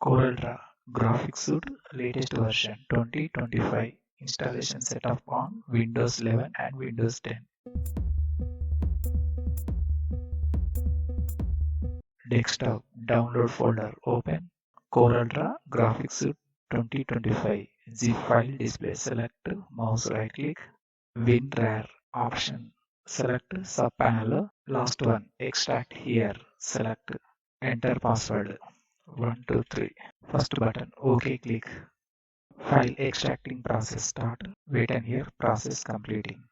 CorelDraw Graphic Suite latest version 2025 installation setup on Windows 11 and Windows 10. Desktop download folder open CorelDraw Graphic Suite 2025 zip file display. Select mouse right click WinRAR option. Select subpanel. Last one extract here. Select enter password 123. First button OK click. File extracting process start. Wait and hear process completing.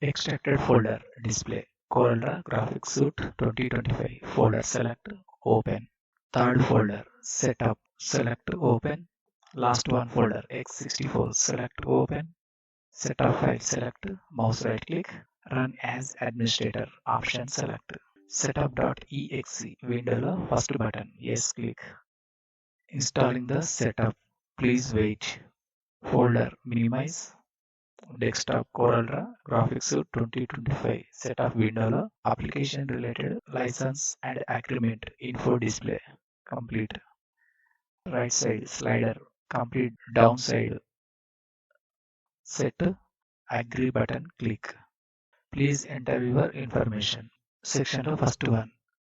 Extracted folder display. CorelDraw Graphic Suite 2025 folder select open. Third folder setup select open. Last one folder x64 select open. Setup file select mouse right click. Run as administrator option select. Setup.exe window first button yes click. Installing the setup please wait. Folder minimize. Desktop CorelDraw Graphic Suite 2025 setup window application related license and agreement info display complete. Right side slider complete. Downside set agree button click. Please enter your information. Section first one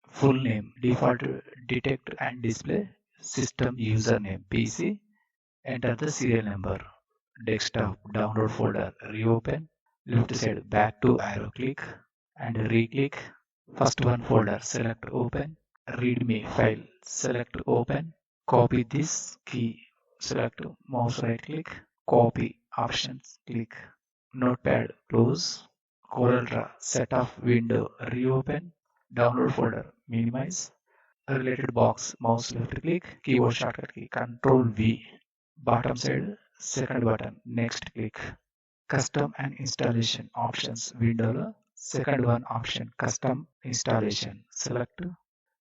full name default detect and display system username PC. Enter the serial number. Desktop download folder reopen. Left side back to arrow click and re-click. First one folder select open. Readme file select open. Copy this key. Select mouse right click. Copy options click. Notepad close. CorelDraw setup window reopen. Download folder minimize. Related box mouse left click. Keyboard shortcut key Control V. Bottom side second button next click. Custom and installation options window. Second one option custom installation. Select.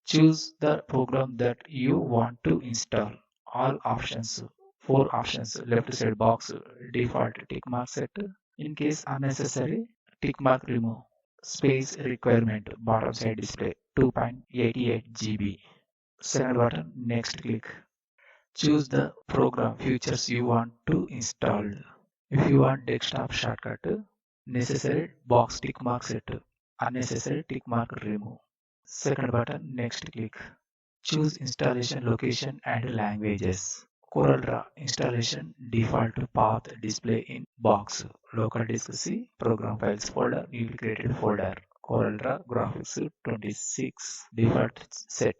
Choose the program that you want to install. All options. Four options. Left side box default tick mark set. In case unnecessary tick mark remove. Space requirement bottom side display 2.88 GB. Second button next click. Choose the program features you want to install. If you want desktop shortcut, necessary box tick mark set, unnecessary tick mark remove. Second button next click. Choose installation location and languages. CorelDraw installation default path display in box. Local disk C program files folder newly created folder. CorelDraw Graphic Suite 26 default set.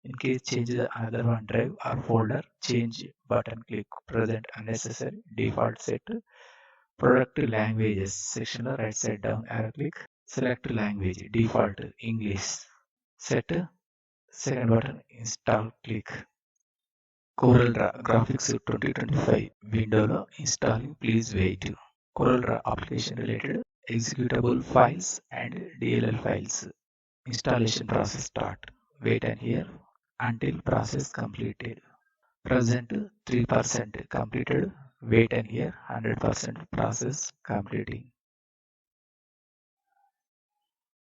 In case change the another one drive or folder, change button click present unnecessary default set. Product languages section right side down arrow click. Select language default English. Set second button install click. CorelDraw Graphic Suite 2025 window installing please wait. CorelDraw application related executable files and DLL files. Installation process start. Wait and hear until process completed. Present 3% completed. Wait and hear 100% process completing.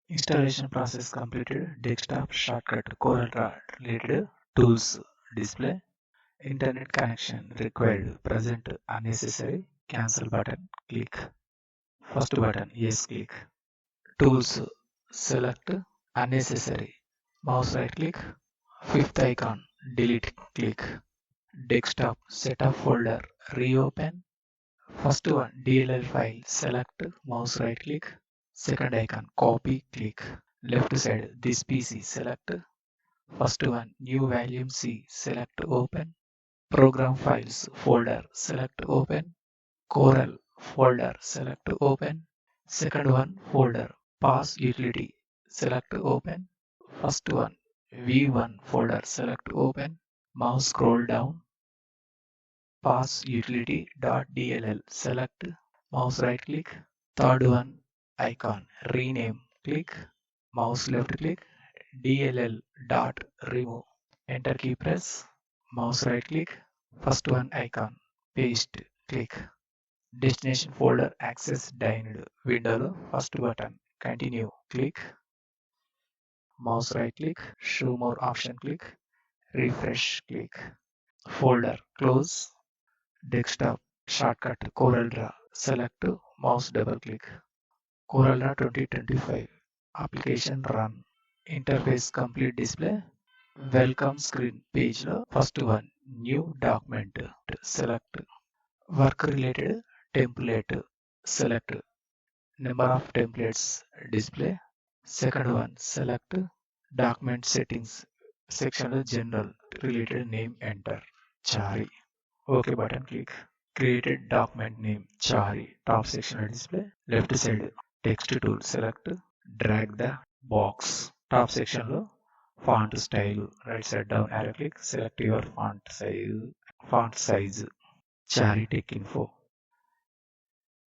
Installation process completed. Desktop shortcut CorelDraw related tools display. Internet connection required. Present unnecessary. Cancel button click. First button yes click. Tools select unnecessary. Mouse right click. Fifth icon delete click. Desktop setup folder reopen. First one DLL file select mouse right click. Second icon copy click. Left side this PC select. First one new volume C select open. Program files folder select open. Corel folder select open. Second one folder pass utility select open. First one V1 folder select open. Mouse scroll down. Pass utility.dll select. Mouse right click. Third one icon rename click. Mouse left click. DLL dot remove. Enter key press. Mouse right click. First one icon paste click. Destination folder access denied window first button continue click. Mouse right click. Show more option click. refresh, click. Folder, close. Desktop, shortcut, CorelDraw, select, mouse double click. CorelDraw 2025, application run. Interface complete display. Welcome screen page lo first one, new document, select. Work related template, select. Number of templates display. Second one, select document settings section general related name enter Chari. OK button click. Created document name Chari. Top section display. Left side text tool select. Drag the box. Top section lo font style. Right side down arrow click. Select your font size. Chari tech info.